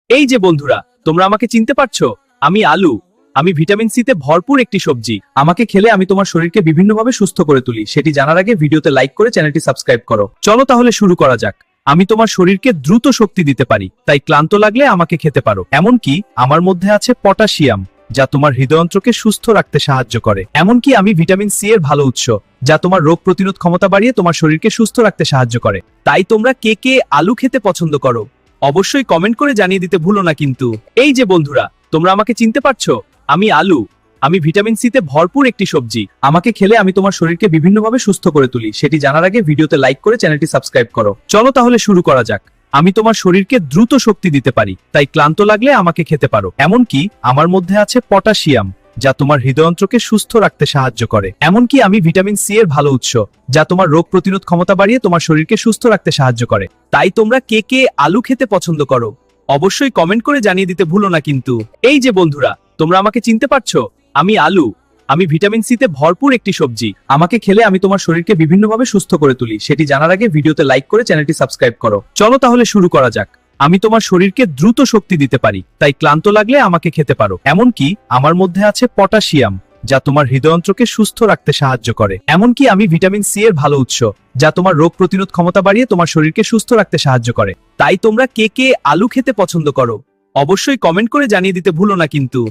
এই যে বন্ধুরা, তোমরা আমাকে চিনতে পারছো? আমি আলু। আমি ভিটামিন সি তে ভরপুর একটি সবজি। আমাকে খেলে আমি তোমার শরীরকে বিভিন্নভাবে সুস্থ করে তুলি। সেটি জানার আগে ভিডিওতে লাইক করে চ্যানেলটি সাবস্ক্রাইব করো। চলো তাহলে শুরু করা যাক। আমি তোমার শরীরকে দ্রুত শক্তি দিতে পারি, তাই ক্লান্ত লাগলে আমাকে খেতে পারো। এমনকি আমার মধ্যে আছে পটাশিয়াম, যা তোমার হৃদয়ন্ত্রকে সুস্থ রাখতে সাহায্য করে। এমনকি আমি ভিটামিন সি এর ভালো উৎস, যা তোমার রোগ প্রতিরোধ ক্ষমতা বাড়িয়ে তোমার শরীরকে সুস্থ রাখতে সাহায্য করে। তাই তোমরা কে কে আলু খেতে পছন্দ করো অবশ্যই কমেন্ট করে জানিয়ে দিতে ভুলো না কিন্তু। এই যে বন্ধুরা, তোমরা আমাকে চিনতে পারছো? আমি আলু। আমি ভিটামিন সি তে ভরপুর একটি সবজি। আমাকে খেলে আমি তোমার শরীরকে বিভিন্নভাবে সুস্থ করে তুলি। সেটি জানার আগে ভিডিওতে লাইক করে চ্যানেলটি সাবস্ক্রাইব করো। চলো তাহলে শুরু করা যাক। আমি তোমার শরীরকে দ্রুত শক্তি দিতে পারি, তাই ক্লান্ত লাগলে আমাকে খেতে পারো। এমনকি আমার মধ্যে আছে পটাশিয়াম, যা তোমার হৃদয়ন্ত্রকে সুস্থ রাখতে সাহায্য করে। এমনকি আমি ভিটামিন সি এর ভালো উৎস, যা তোমার রোগ প্রতিরোধ ক্ষমতা বাড়িয়ে তোমার শরীরকে সুস্থ রাখতে সাহায্য করে। তাই তোমরা কে কে আলু খেতে পছন্দ করো অবশ্যই কমেন্ট করে জানিয়ে দিতে ভুলো না কিন্তু। এই যে বন্ধুরা, তোমরা আমাকে চিনতে পারছো? আমি আলু। আমি ভিটামিন সি তে ভরপুর একটি সবজি। আমাকে খেলে আমি তোমার শরীরকে বিভিন্নভাবে সুস্থ করে তুলি। সেটি জানার আগে ভিডিওতে লাইক করে চ্যানেলটি সাবস্ক্রাইব করো। চলো তাহলে শুরু করা যাক। আমি তোমার শরীরকে দ্রুত শক্তি দিতে পারি, তাই ক্লান্ত লাগলে আমাকে খেতে পারো। এমনকি আমার মধ্যে আছে পটাশিয়াম, যা তোমার হৃদয়ন্ত্রকে সুস্থ রাখতে সাহায্য করে। এমনকি আমি ভিটামিন সি এর ভালো উৎস, যা তোমার রোগ প্রতিরোধ ক্ষমতা বাড়িয়ে তোমার শরীরকে সুস্থ রাখতে সাহায্য করে। তাই তোমরা কে কে আলু খেতে পছন্দ করো অবশ্যই কমেন্ট করে জানিয়ে দিতে ভুলো না কিন্তু।